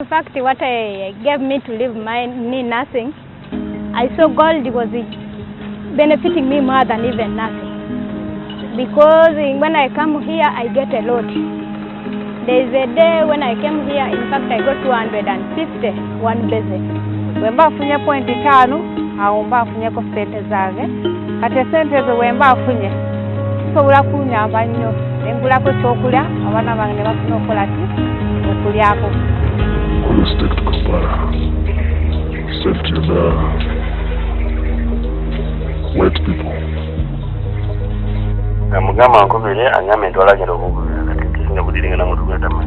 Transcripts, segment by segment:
In fact, what gave me to leave my nursing, I saw gold was benefiting me more than even nothing. Because when I come here, I get a lot. There is a day when I came here, in fact, I got 250 one visit. Wemba afunye point 5, aomba afunye ko sente zange. Kati sente zo wemba afunye. Sobola kunyamba nnyo. Engula ko kyokulya, abaana bange ne bafuna okola ki? Okulyako. Stick to Kampala. Safety of the white people. Mugama ankubire anyame ntwala gero okugula kati kisinga budiringa na mutu gwetama.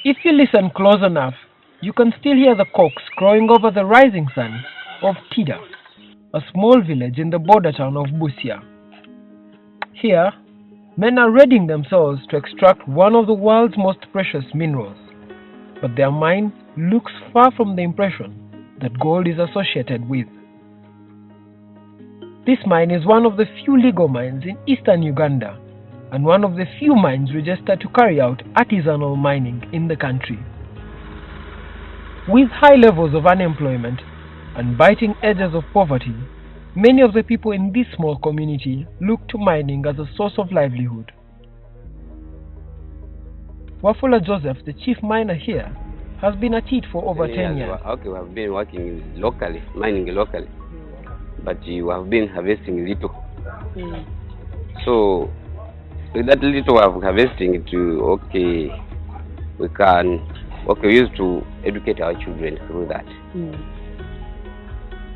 If you listen close enough, you can still hear the cocks crowing over the rising sun of Tida, a small village in the border town of Busia. Here, men are readying themselves to extract one of the world's most precious minerals, but their mine looks far from the impression that gold is associated with. This mine is one of the few legal mines in eastern Uganda, and one of the few mines registered to carry out artisanal mining in the country. With high levels of unemployment and biting edges of poverty, many of the people in this small community look to mining as a source of livelihood. Wafula Joseph, the chief miner here, has been at it for over 10 years. Okay, we have been working locally, mining locally, but you have been harvesting little. So, with that little of harvesting we used to educate our children through that.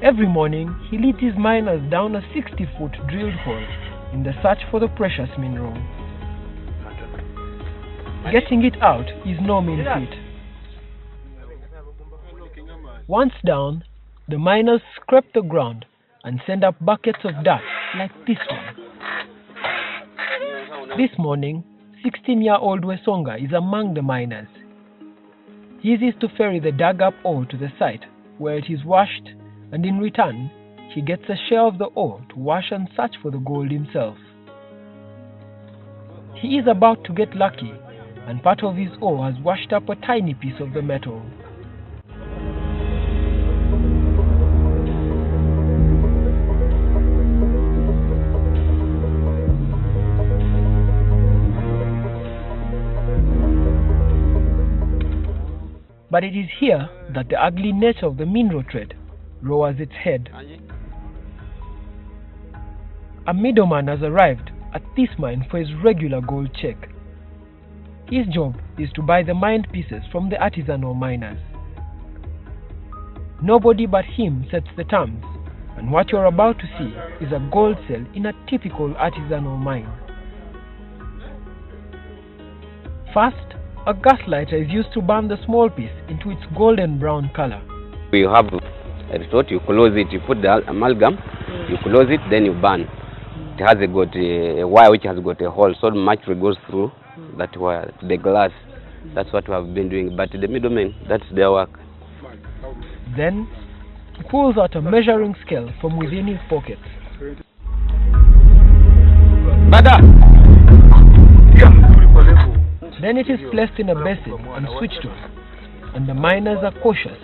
Every morning, he leads his miners down a 60-foot drilled hole in the search for the precious mineral. Getting it out is no mean feat. Once down, the miners scrape the ground and send up buckets of dirt like this one. This morning, 16-year-old Wesonga is among the miners. His is to ferry the dug-up ore to the site where it is washed, and in return, he gets a share of the ore to wash and search for the gold himself. He is about to get lucky, and part of his ore has washed up a tiny piece of the metal. But it is here that the ugly nature of the mineral trade lowers its head. A middleman has arrived at this mine for his regular gold check. His job is to buy the mined pieces from the artisanal miners. Nobody but him sets the terms, and what you're about to see is a gold cell in a typical artisanal mine. First, a gas lighter is used to burn the small piece into its golden brown color. We have a resort, you close it, you put the amalgam, you close it, then you burn. It has got a wire which has got a hole, so much goes through that wire, the glass. That's what we have been doing. But the middlemen, that's their work. Then, he pulls out a measuring scale from within his pocket. Then it is placed in a basin and switched on, and the miners are cautious.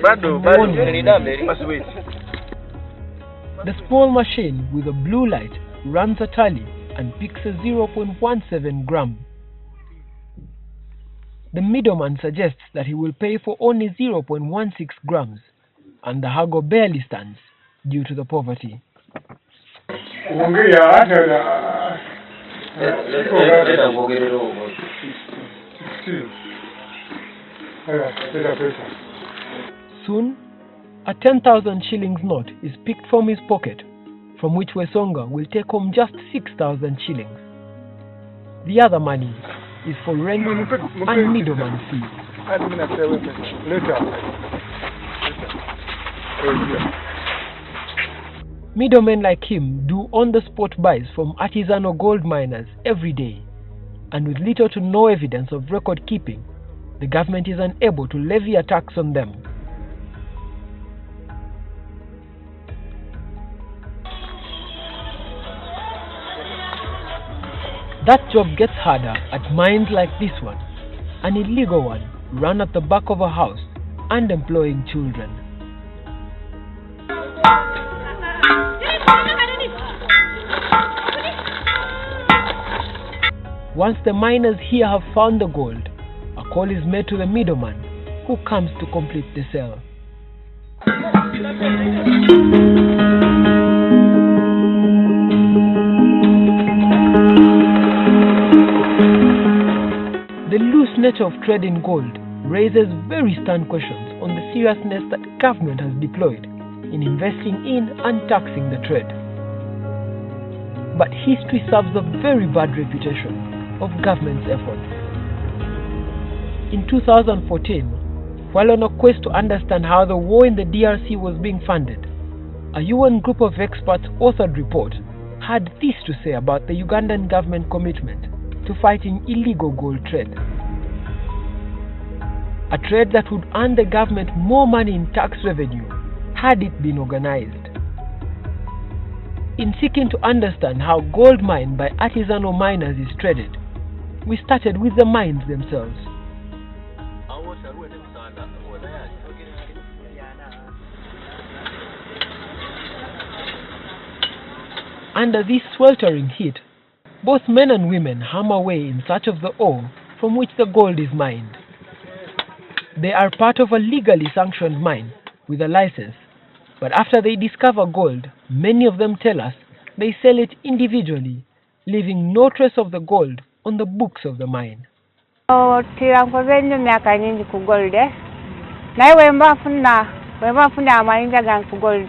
The small machine with a blue light runs a tally and picks a 0.17 gram. The middleman suggests that he will pay for only 0.16 grams, and the haggle barely stands due to the poverty. Soon, a 10,000 shillings note is picked from his pocket, from which Wesonga will take home just 6,000 shillings. The other money is for rent and middleman fees. Middlemen like him do on-the-spot buys from artisanal gold miners every day, and with little to no evidence of record keeping, the government is unable to levy a tax on them. That job gets harder at mines like this one, an illegal one run at the back of a house and employing children. Once the miners here have found the gold, a call is made to the middleman, who comes to complete the sale. The loose nature of trade in gold raises very stern questions on the seriousness that government has deployed in investing in and taxing the trade. But history serves a very bad reputation of government's efforts. In 2014, while on a quest to understand how the war in the DRC was being funded, a UN group of experts authored report had this to say about the Ugandan government commitment to fighting illegal gold trade. A trade that would earn the government more money in tax revenue had it been organized. In seeking to understand how gold mined by artisanal miners is traded, we started with the mines themselves. Under this sweltering heat, both men and women hum away in search of the ore from which the gold is mined. They are part of a legally sanctioned mine with a license, but after they discover gold, many of them tell us they sell it individually, leaving no trace of the gold on the books of the mine. Tirankoze nnyo myaka nyingi ku gold. Naye wemba funa amayinja gange ku gold.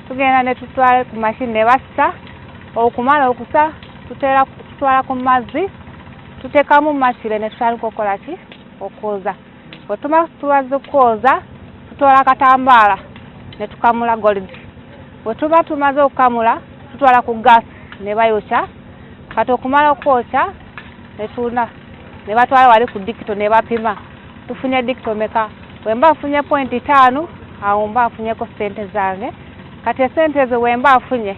Tugenda ne tutwala ku machine ne bassa, okumala okusa tutwala ku mazzi, tuteekamu makire ne tutandika okukola ki? Okwoza. Bwe tumala tuwaze okwoza, tutwala katambaala ne tukamula gold. Bwe tuba tumaze okukamula, tutwala ku gas ne bayokya. Kati okumala okwokya ne tuna ne batwala wali ku dikito ne bapima. Tufunye dikito meka. Wemba afunye 0.5, awo mba afunyeko sente zange. Kati sente ezo wemba afunye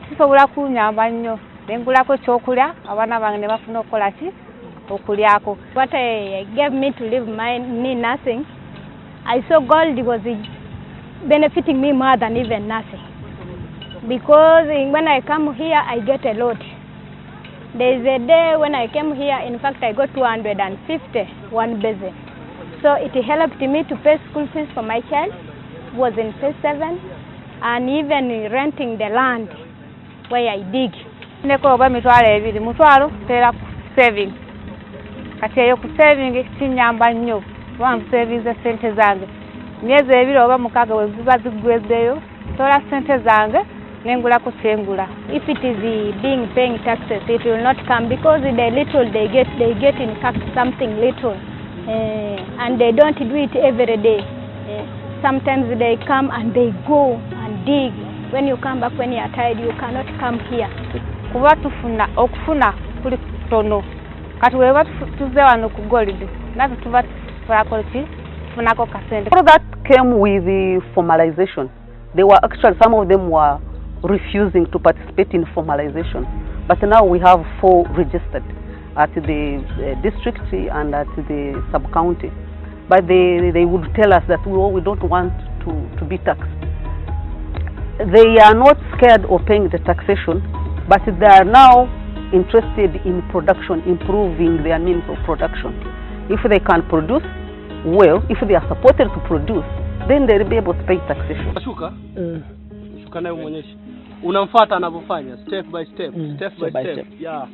kisobola kunyamba nnyo. Nengulako ekyokulya, abaana bange ne bafuna okukola ki? Okulyako. What gave me to leave my nursing, I saw gold was benefiting me more than even nursing. Because when I come here, I get a lot. There is a day when I came here, in fact, I got 250, one basin. So it helped me to pay school fees for my child, was in phase 7, and even renting the land where I dig. Neko oba mitwalo ebiri, mutwalo tera saving. Kati eyo ku saving kinyamba nnyo. One savings sente zange. Myezi ebiri oba mukaaga we ziba zigwezeyo, tola sente zange nengula ku sengula. If it is being paying taxes, it will not come because the little they get in fact something little, and they don't do it every day. Sometimes they come and they go and dig. When you come back when you are tired, you cannot come here. Kuba tufuna okufuna kuli tono. Kati weba tuze wano ku gold. Nazo tuba tulakoleki funako kasente. That came with the formalization. They were actually, some of them were refusing to participate in formalization. But now we have 4 registered at the district and at the sub-county. But they would tell us that we don't want to be taxed. They are not scared of paying the taxation, but they are now interested in production, improving their means of production. If they can produce well, if they are supported to produce, then they will be able to pay taxation. Shuka nayo muonyeshe. Unamfuata anavyofanya step by step, step by step. Yeah.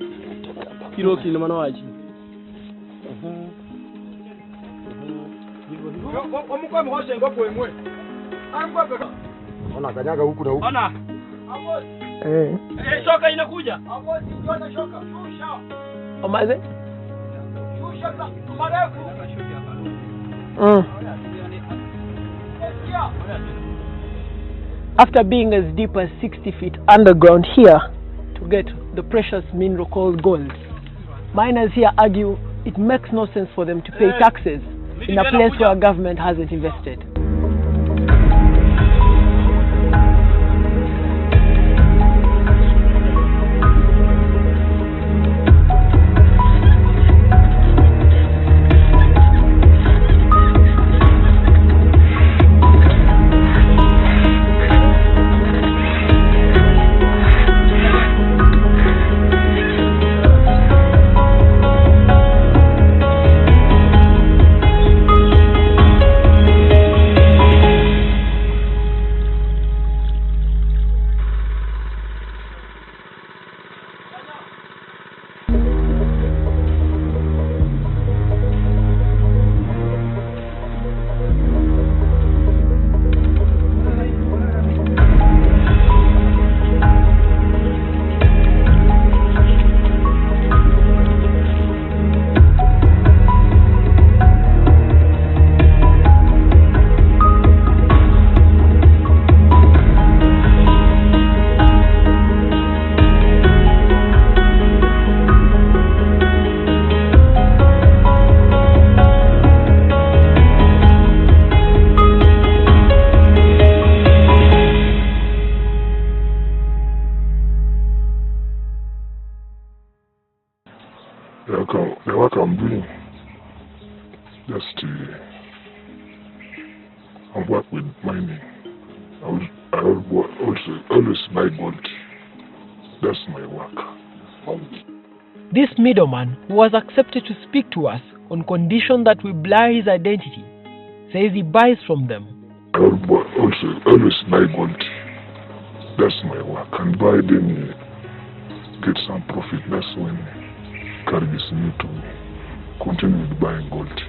Kilo kina manawaji. Omukwa mhoshe ngoko emwe. Angwa Ona kanyaga huku na huku. Ona. Shoka inakuja. Ndio shoka. Shusha. Omaze? Shusha marefu. After being as deep as 60 feet underground here to get the precious mineral called gold, Miners here argue it makes no sense for them to pay taxes in a place where government hasn't invested. The work I'm doing, just I work with mining. I always buy gold. That's my work. This middleman, who was accepted to speak to us on condition that we blur his identity, says he buys from them. I always buy gold. That's my work. And buy then get some profit. That's when encourages me to continue with buying gold.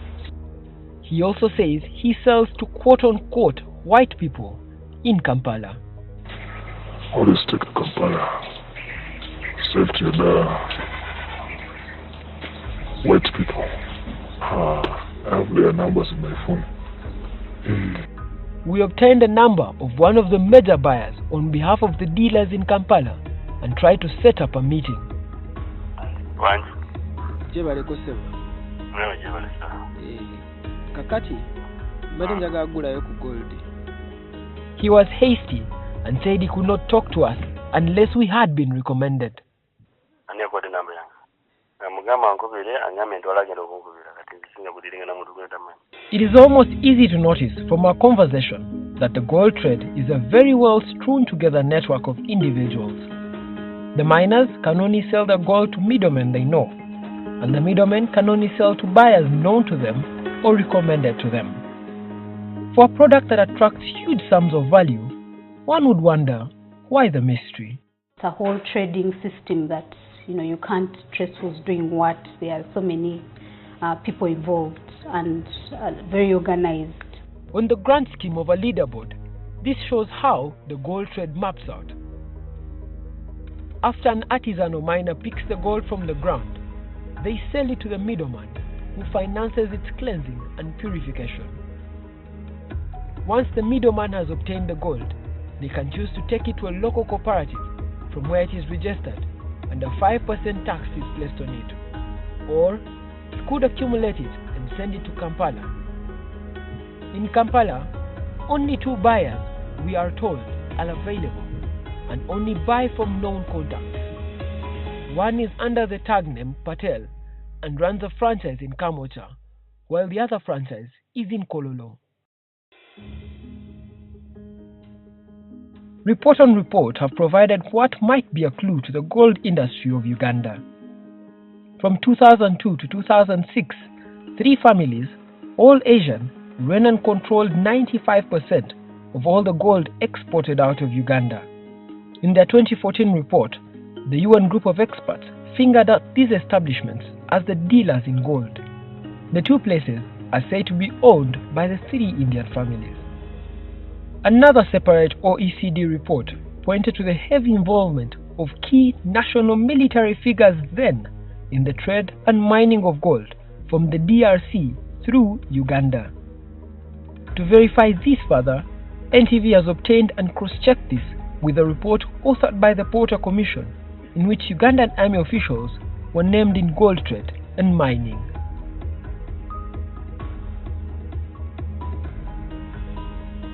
He also says he sells to quote-unquote white people in Kampala. Always take Kampala, sell to the white people. I have their numbers in my phone. We obtained a number of one of the major buyers on behalf of the dealers in Kampala and tried to set up a meeting. He was hasty and said he could not talk to us unless we had been recommended. It is almost easy to notice from our conversation that the gold trade is a very well strewn together network of individuals. The miners can only sell their gold to middlemen they know, and the middlemen can only sell to buyers known to them or recommended to them. For a product that attracts huge sums of value, one would wonder why the mystery. It's a whole trading system that you can't trace who's doing what. There are so many people involved and very organized. On the grand scheme of a leaderboard, this shows how the gold trade maps out. After an artisan or miner picks the gold from the ground, they sell it to the middleman, who finances its cleansing and purification. Once the middleman has obtained the gold, they can choose to take it to a local cooperative from where it is registered, and a 5% tax is placed on it. Or he could accumulate it and send it to Kampala. In Kampala, only 2 buyers, we are told, are available and only buy from known contacts. One is under the tag name Patel and runs a franchise in Kamocha, while the other franchise is in Kololo. Report on report have provided what might be a clue to the gold industry of Uganda. From 2002 to 2006, 3 families, all Asian, ran and controlled 95% of all the gold exported out of Uganda. In their 2014 report, the UN group of experts fingered out these establishments as the dealers in gold. The 2 places are said to be owned by the 3 Indian families. Another separate OECD report pointed to the heavy involvement of key national military figures then in the trade and mining of gold from the DRC through Uganda. To verify this further, NTV has obtained and cross-checked this with a report authored by the Porter Commission, in which Ugandan army officials were named in gold trade and mining.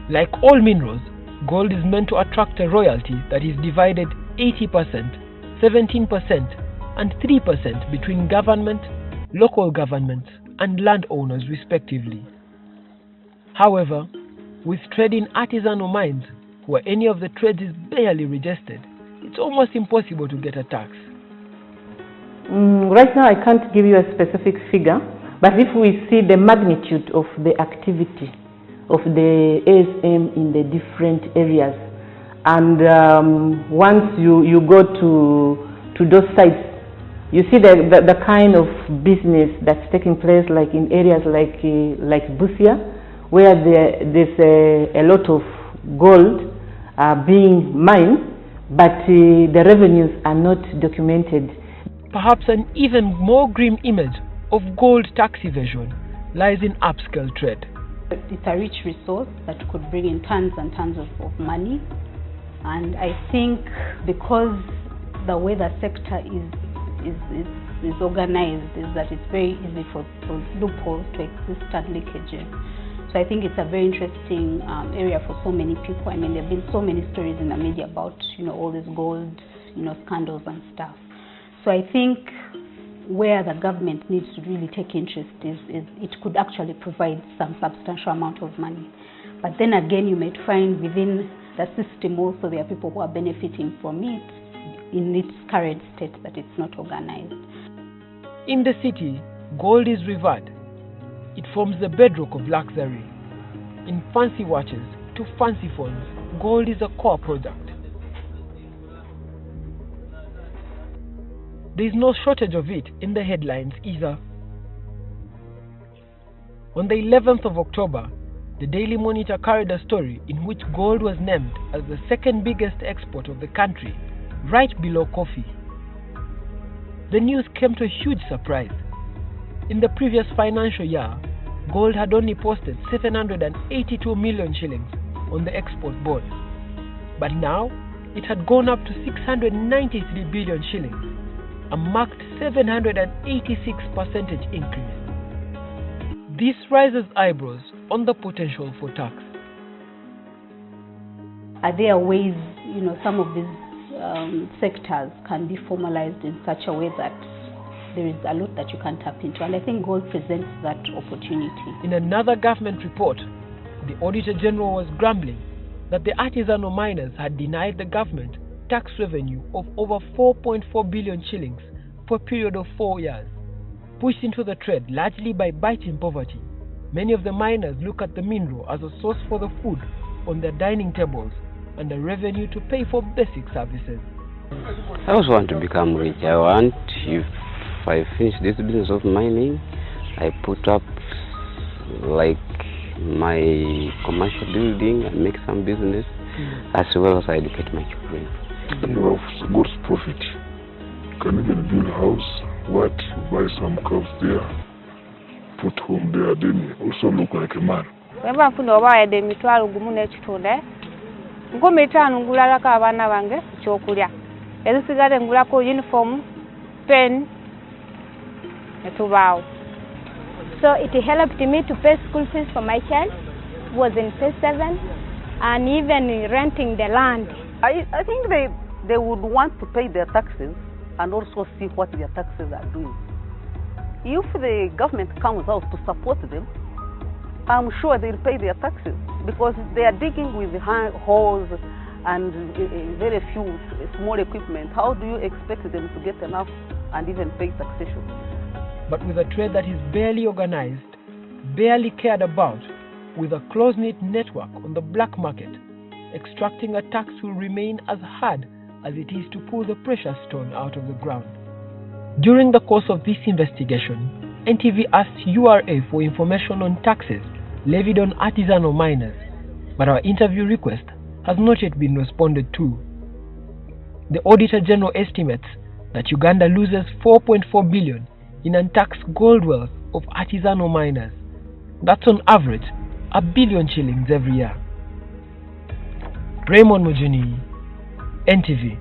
Like all minerals, gold is meant to attract a royalty that is divided 80%, 17%, and 3% between government, local governments, and landowners respectively. However, with trade in artisanal mines, where any of the trades is barely registered, it's almost impossible to get a tax. Right now I can't give you a specific figure, but if we see the magnitude of the activity of the ASM in the different areas, and once you go to those sites, you see the kind of business that's taking place, like in areas like Busia, where there's a lot of gold being mined, but the revenues are not documented. Perhaps an even more grim image of gold tax evasion lies in upscale trade. It's a rich resource that could bring in tons and tons of money, and I think because the way the sector is organized is that it's very easy for loopholes to exist and leakages. So I think it's a very interesting area for so many people. I mean, there have been so many stories in the media about, all this gold, scandals and stuff. So I think where the government needs to really take interest is it could actually provide some substantial amount of money. But then again, you might find within the system also there are people who are benefiting from it in its current state, that it's not organized. In the city, gold is revered. It forms the bedrock of luxury. In fancy watches to fancy phones, gold is a core product. There is no shortage of it in the headlines either. On the 11th of October, the Daily Monitor carried a story in which gold was named as the second biggest export of the country, right below coffee. The news came to a huge surprise. In the previous financial year, gold had only posted 782 million shillings on the export board. But now, it had gone up to 693 billion shillings, a marked 786% increase. This raises eyebrows on the potential for tax. Are there ways, some of these sectors can be formalized in such a way that there is a lot that you can tap into? And I think gold presents that opportunity. In another government report, the Auditor General was grumbling that the artisanal miners had denied the government tax revenue of over 4.4 billion shillings for a period of 4 years. Pushed into the trade largely by biting poverty, many of the miners look at the mineral as a source for the food on their dining tables and a revenue to pay for basic services. I also want to become rich. I want, if I finish this business of mining, I put up like my commercial building and make some business, as well as I educate my children. You have good profit. Can even build a house, buy some crops there, put home there, then also look like a man. Wemba nfuna obawadde emitwalo gumu n'ekitunde, 15 ngulalako abaana bange ekyokulya. Ezisigadde ngulako uniform, pen, netubaawo. So it helped me to pay school fees for my child, who was in phase 7, and even renting the land. I think they would want to pay their taxes and also see what their taxes are doing. If the government comes out to support them, I'm sure they'll pay their taxes, because they are digging with holes and very few small equipment. How do you expect them to get enough and even pay taxation? But with a trade that is barely organized, barely cared about, with a close-knit network on the black market, extracting a tax will remain as hard as it is to pull the precious stone out of the ground. During the course of this investigation, NTV asked URA for information on taxes levied on artisanal miners, but our interview request has not yet been responded to. The Auditor General estimates that Uganda loses 4.4 billion in untaxed gold wealth of artisanal miners. That's on average 1 billion shillings every year. Raymond Mujuni, NTV.